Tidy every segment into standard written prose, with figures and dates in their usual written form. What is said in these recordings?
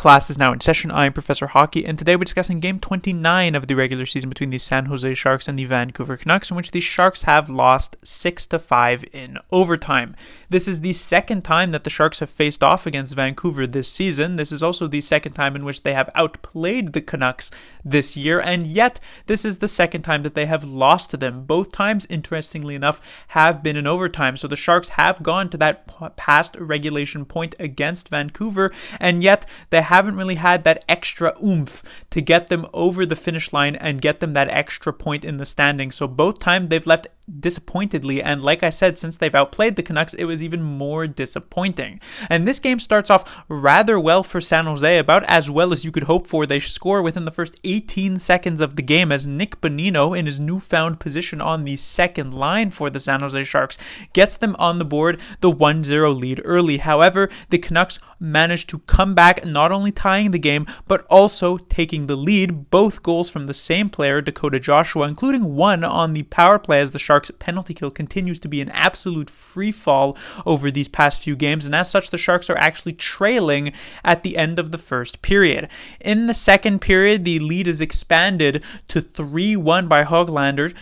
Class is now in session. I am Professor Hockey, and today we're discussing Game 29 of the regular season between the San Jose Sharks and the Vancouver Canucks, in which the Sharks have lost 6-5 in overtime. This is the second time that the Sharks have faced off against Vancouver this season. This is also the second time in which they have outplayed the Canucks this year, and yet this is the second time that they have lost to them. Both times, interestingly enough, have been in overtime, so the Sharks have gone to that past regulation point against Vancouver, and yet they haven't really had that extra oomph to get them over the finish line and get them that extra point in the standings. So both times they've left disappointedly, and like I said, since they've outplayed the Canucks, it was even more disappointing. And this game starts off rather well for San Jose, about as well as you could hope for. They score within the first 18 seconds of the game as Nick Bonino, in his newfound position on the second line for the San Jose Sharks, gets them on the board, the 1-0 lead early. However, the Canucks managed to come back, not only tying the game, but also taking the lead. Both goals from the same player, Dakota Joshua, including one on the power play, as the Sharks penalty kill continues to be an absolute free fall over these past few games, and as such the Sharks are actually trailing at the end of the first period. In the second period, the lead is expanded to 3-1 by Höglander,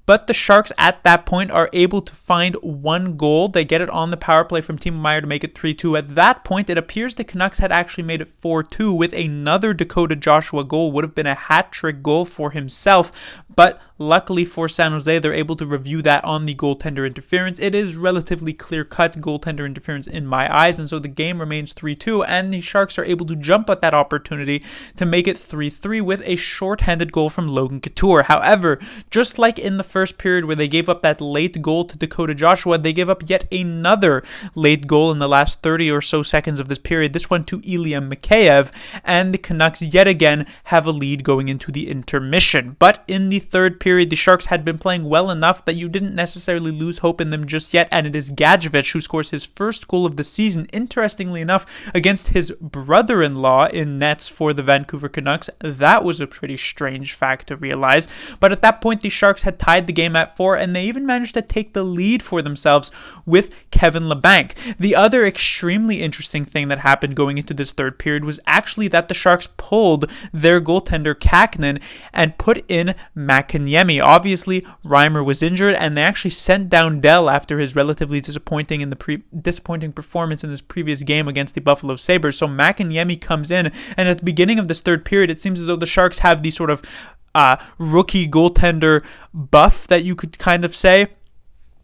but the Sharks at that point are able to find one goal. They get it on the power play from Timo Meier to make it 3-2. At that point, it appears the Canucks had actually made it 4-2 with another Dakota Joshua goal. Would have been a hat-trick goal for himself, but luckily for San Jose, they're able to review that on the goaltender interference. It is relatively clear-cut goaltender interference in my eyes, and so the game remains 3-2, and the Sharks are able to jump at that opportunity to make it 3-3 with a shorthanded goal from Logan Couture. However, just like in the first period where they gave up that late goal to Dakota Joshua, they gave up yet another late goal in the last 30 or so seconds of this period, this one to Ilya Mikheyev, and the Canucks yet again have a lead going into the intermission. But in the third period, the Sharks had been playing well enough that you didn't necessarily lose hope in them just yet, and it is Gadjevich who scores his first goal of the season, interestingly enough, against his brother-in-law in nets for the Vancouver Canucks. That was a pretty strange fact to realize, but at that point the Sharks had tied the game at 4, and they even managed to take the lead for themselves with Kevin Labanc. The other extremely interesting thing that happened going into this third period was actually that the Sharks pulled their goaltender Kakinen and put in Makiniemi. Obviously, Reimer was injured, and they actually sent down Dell after his relatively disappointing performance in his previous game against the Buffalo Sabres. So Makiniemi comes in, and at the beginning of this third period, it seems as though the Sharks have the sort of rookie goaltender buff that you could kind of say.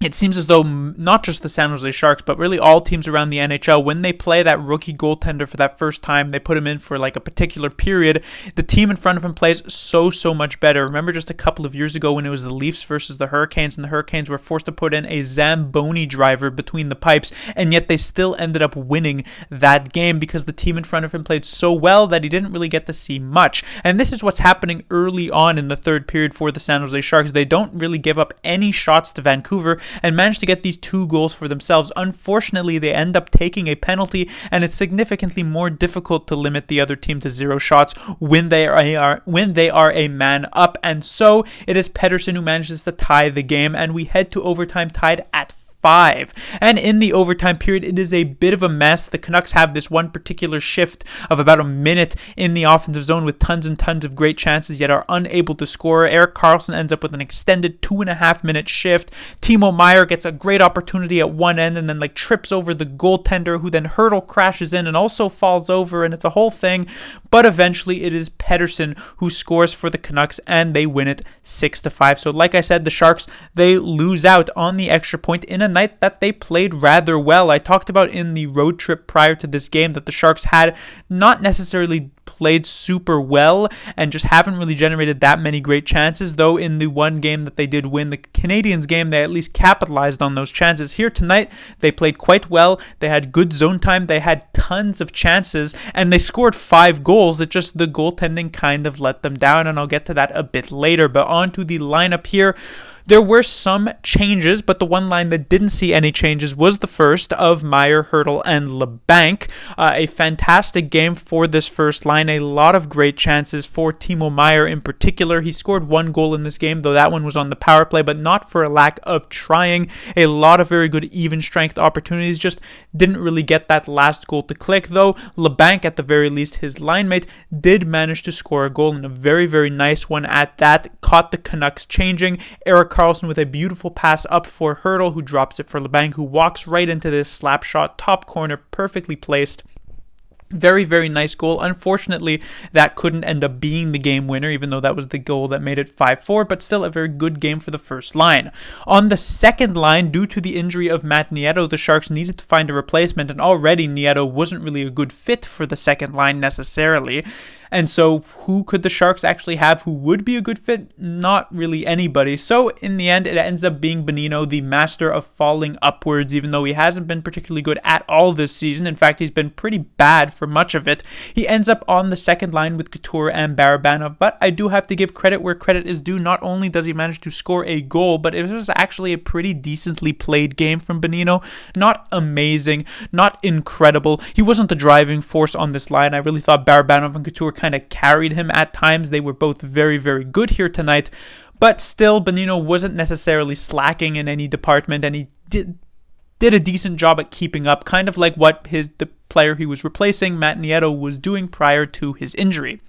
It seems as though not just the San Jose Sharks, but really all teams around the NHL, when they play that rookie goaltender for that first time, they put him in for like a particular period, the team in front of him plays so much better. Remember just a couple of years ago when it was the Leafs versus the Hurricanes, and the Hurricanes were forced to put in a Zamboni driver between the pipes, and yet they still ended up winning that game because the team in front of him played so well that he didn't really get to see much. And this is what's happening early on in the third period for the San Jose Sharks. They don't really give up any shots to Vancouver and manage to get these 2 goals for themselves. Unfortunately, they end up taking a penalty, and it's significantly more difficult to limit the other team to 0 shots when they are a man up. And so it is Pettersson who manages to tie the game, and we head to overtime tied at 5. And in the overtime period, it is a bit of a mess. The Canucks have this one particular shift of about a minute in the offensive zone with tons and tons of great chances, yet are unable to score. Erik Karlsson ends up with an extended 2.5-minute shift. Timo Meier gets a great opportunity at one end and then trips over the goaltender, who then hurdle crashes in and also falls over, and it's a whole thing. But eventually it is Pettersson who scores for the Canucks, and they win it 6-5. So like I said, the Sharks, they lose out on the extra point in a night that they played rather well. I talked about in the road trip prior to this game that the Sharks had not necessarily played super well and just haven't really generated that many great chances, though in the one game that they did win, the Canadiens game, they at least capitalized on those chances. Here tonight, they played quite well. They had good zone time. They had tons of chances, and they scored 5 goals. It just, the goaltending kind of let them down, and I'll get to that a bit later. But on to the lineup here. There were some changes, but the one line that didn't see any changes was the first of Meier, Hertl, and LeBanc. A fantastic game for this first line. A lot of great chances for Timo Meier in particular. He scored one goal in this game, though that one was on the power play, but not for a lack of trying. A lot of very good even-strength opportunities, just didn't really get that last goal to click, though LeBanc, at the very least, his line mate, did manage to score a goal, and a very, very nice one at that. Caught the Canucks changing. Erik Karlsson with a beautiful pass up for Hertl, who drops it for LeBanc, who walks right into this slap shot, top corner, perfectly placed. Very, very nice goal. Unfortunately, that couldn't end up being the game winner, even though that was the goal that made it 5-4, but still a very good game for the first line. On the second line, due to the injury of Matt Nieto, the Sharks needed to find a replacement, and already Nieto wasn't really a good fit for the second line necessarily. And so who could the Sharks actually have who would be a good fit? Not really anybody. So in the end, it ends up being Bonino, the master of falling upwards, even though he hasn't been particularly good at all this season. In fact, he's been pretty bad for much of it. He ends up on the second line with Couture and Barabanov, but I do have to give credit where credit is due. Not only does he manage to score a goal, but it was actually a pretty decently played game from Bonino. Not amazing, not incredible. He wasn't the driving force on this line. I really thought Barabanov and Couture kind of carried him at times. They were both very, very good here tonight, but still Bonino wasn't necessarily slacking in any department, and he did a decent job at keeping up, kind of like what the player he was replacing, Matt Nieto, was doing prior to his injury.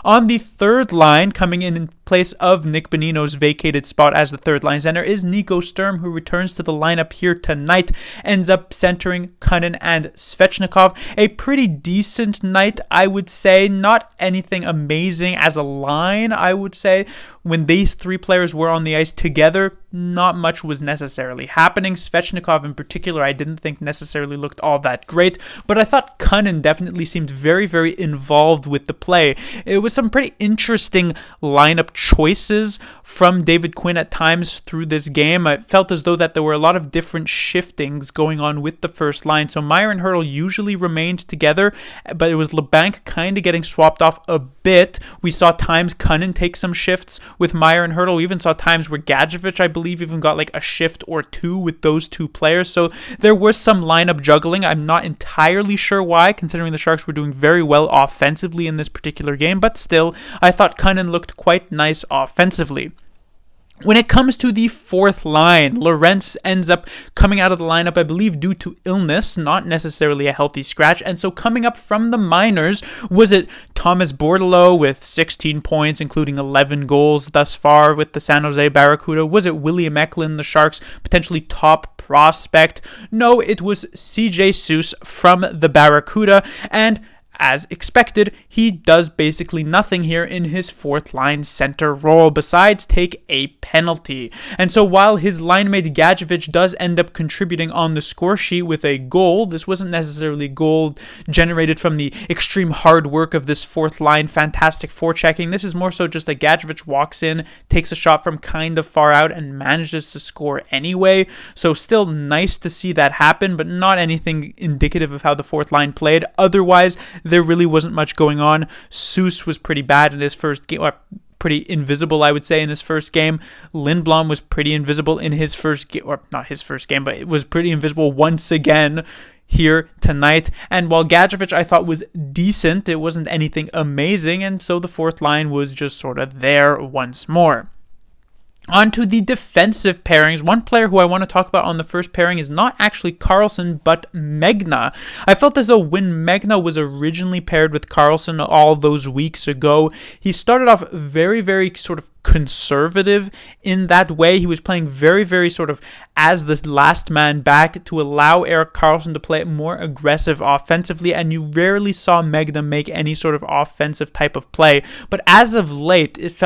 On the third line, coming in place of Nick Bonino's vacated spot as the third line center, is Nico Sturm, who returns to the lineup here tonight, ends up centering Kunin and Svechnikov. A pretty decent night, I would say. Not anything amazing as a line, I would say. When these three players were on the ice together, not much was necessarily happening. Svechnikov in particular, I didn't think necessarily looked all that great, but I thought Kunin definitely seemed very, very involved with the play. It was some pretty interesting lineup choices from David Quinn at times through this game. I felt as though that there were a lot of different shiftings going on with the first line. So Meier and Hertl usually remained together, but it was LeBanc kind of getting swapped off a bit. We saw times Kunin take some shifts with Meier and Hertl. We even saw times where Gadjevich, I believe, even got like a shift or two with those two players. So there was some lineup juggling. I'm not entirely sure why, considering the Sharks were doing very well offensively in this particular game, but still, I thought Kunin looked quite nice offensively. When it comes to the fourth line, Lorentz ends up coming out of the lineup, I believe, due to illness, not necessarily a healthy scratch. And so coming up from the minors, was it Thomas Bordeleau with 16 points, including 11 goals thus far with the San Jose Barracuda? Was it William Eklund, the Sharks' potentially top prospect? No, it was CJ Seuss from the Barracuda, and as expected, he does basically nothing here in his fourth line center role besides take a penalty. And so while his line mate Gadjevich does end up contributing on the score sheet with a goal, this wasn't necessarily a goal generated from the extreme hard work of this fourth line, fantastic forechecking. This is more so just that Gadjevich walks in, takes a shot from kind of far out, and manages to score anyway. So still nice to see that happen, but not anything indicative of how the fourth line played. Otherwise, there really wasn't much going on. Seuss was pretty bad in his first game, or pretty invisible, I would say, in his first game. Lindblom was pretty invisible in his first game, or not his first game, but it was pretty invisible once again here tonight. And while Gadjevich I thought was decent, it wasn't anything amazing, and so the fourth line was just sort of there once more. On to the defensive pairings. One player who I want to talk about on the first pairing is not actually Karlsson, but Megna. I felt as though when Megna was originally paired with Karlsson all those weeks ago, he started off very, very sort of conservative in that way. He was playing very, very sort of as the last man back to allow Erik Karlsson to play more aggressive offensively, and you rarely saw Megna make any sort of offensive type of play. But as of late, it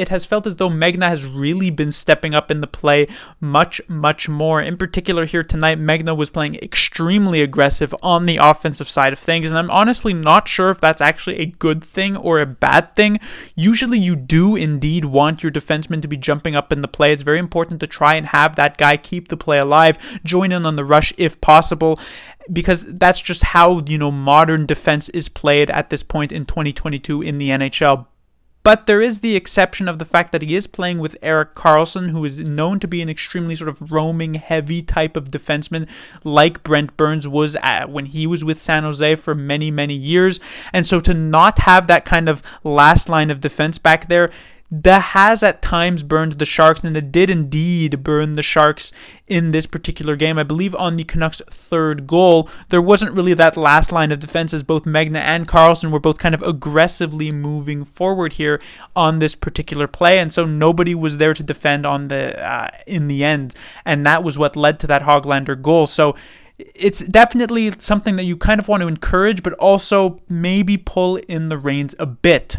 has felt as though Megna has really been stepping up in the play much, much more. In particular here tonight, Megna was playing extremely aggressive on the offensive side of things, and I'm honestly not sure if that's actually a good thing or a bad thing. Usually you do indeed want your defenseman to be jumping up in the play. It's very important to try and have that guy keep the play alive, join in on the rush if possible, because that's just how, modern defense is played at this point in 2022 in the NHL. But there is the exception of the fact that he is playing with Erik Karlsson, who is known to be an extremely sort of roaming, heavy type of defenseman, like Brent Burns was when he was with San Jose for many, many years. And so to not have that kind of last line of defense back there, that has at times burned the Sharks, and it did indeed burn the Sharks in this particular game. I believe on the Canucks' third goal, there wasn't really that last line of defense, as both Megna and Karlsson were both kind of aggressively moving forward here on this particular play, and so nobody was there to defend on the in the end, and that was what led to that Hoglander goal. So it's definitely something that you kind of want to encourage, but also maybe pull in the reins a bit.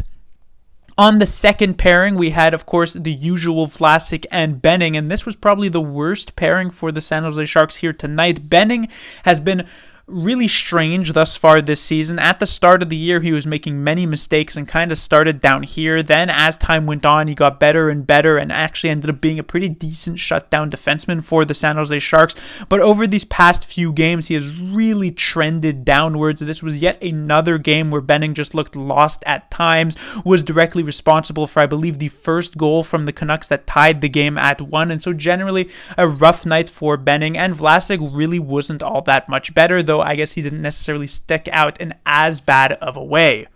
On the second pairing, we had, of course, the usual Vlasic and Benning, and this was probably the worst pairing for the San Jose Sharks here tonight. Benning has been really strange thus far this season. At the start of the year, he was making many mistakes and kind of started down here. Then as time went on, he got better and better and actually ended up being a pretty decent shutdown defenseman for the San Jose Sharks. But over these past few games, he has really trended downwards. This was yet another game where Benning just looked lost at times, was directly responsible for, I believe, the first goal from the Canucks that tied the game at 1. And so generally a rough night for Benning, and Vlasic really wasn't all that much better, though I guess he didn't necessarily stick out in as bad of a way.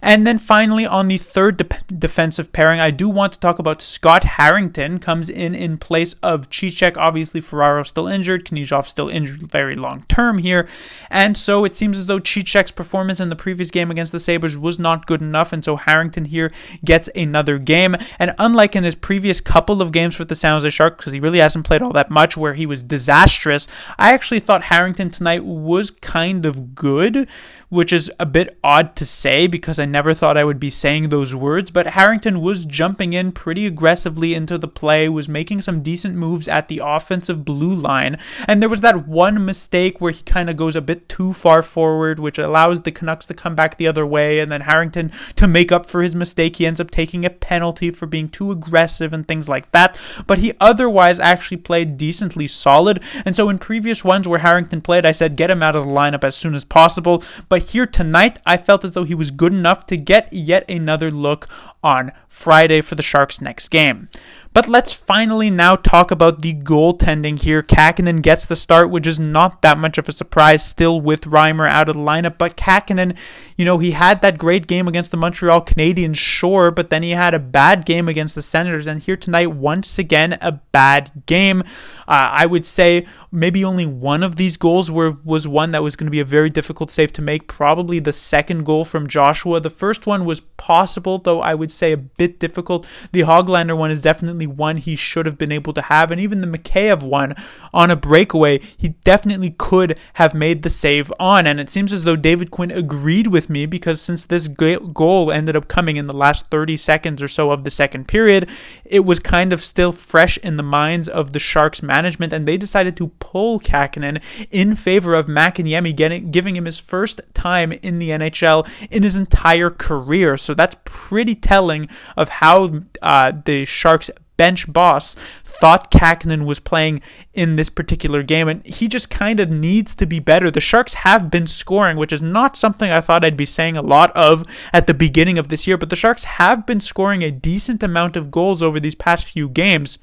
And then finally, on the third defensive pairing, I do want to talk about Scott Harrington. Comes in place of Cicek. Obviously, Ferraro still injured. Knyzhov still injured very long term here. And so it seems as though Cicek's performance in the previous game against the Sabres was not good enough. And so Harrington here gets another game. And unlike in his previous couple of games with the San Jose Sharks, because he really hasn't played all that much, where he was disastrous, I actually thought Harrington tonight was kind of good, which is a bit odd to say because I never thought I would be saying those words, but Harrington was jumping in pretty aggressively into the play, was making some decent moves at the offensive blue line, and there was that one mistake where he kind of goes a bit too far forward, which allows the Canucks to come back the other way, and then Harrington, to make up for his mistake, he ends up taking a penalty for being too aggressive and things like that, but he otherwise actually played decently solid. And so in previous ones where Harrington played, I said get him out of the lineup as soon as possible, but here tonight I felt as though he was good enough to get yet another look on Friday for the Sharks' next game. But let's finally now talk about the goaltending here. Kähkönen gets the start, which is not that much of a surprise, still with Reimer out of the lineup. But Kähkönen, he had that great game against the Montreal Canadiens, sure, but then he had a bad game against the Senators. And here tonight, once again, a bad game. I would say maybe only one of these goals was one that was going to be a very difficult save to make, probably the second goal from Joshua. The first one was possible, though I would say a bit difficult. The Hoglander one is definitely one he should have been able to have, and even the Mikheyev one on a breakaway, he definitely could have made the save on. And it seems as though David Quinn agreed with me, because since this goal ended up coming in the last 30 seconds or so of the second period, it was kind of still fresh in the minds of the Sharks management, and they decided to pull Kähkönen in favor of Mäkiniemi, giving him his first time in the NHL in his entire career. So that's pretty telling of how the Sharks bench boss thought Kähkönen was playing in this particular game, and he just kind of needs to be better. The Sharks have been scoring, which is not something I thought I'd be saying a lot of at the beginning of this year, but the Sharks have been scoring a decent amount of goals over these past few games.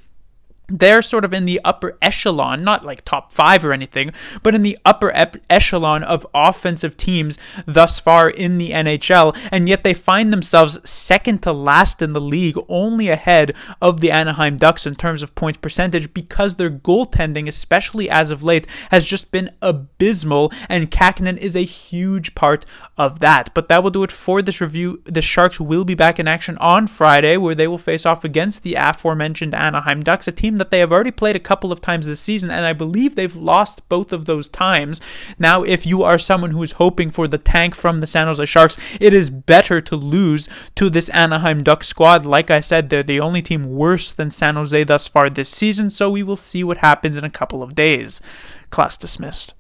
They're sort of in the upper echelon, not like top 5 or anything, but in the upper echelon of offensive teams thus far in the NHL, and yet they find themselves second to last in the league, only ahead of the Anaheim Ducks in terms of points percentage, because their goaltending, especially as of late, has just been abysmal, and Kähkönen is a huge part of that. But that will do it for this review. The Sharks will be back in action on Friday, where they will face off against the aforementioned Anaheim Ducks, a team that they have already played a couple of times this season, and I believe they've lost both of those times. Now, if you are someone who is hoping for the tank from the San Jose Sharks, it is better to lose to this Anaheim Ducks squad. Like I said, they're the only team worse than San Jose thus far this season, so we will see what happens in a couple of days. Class dismissed.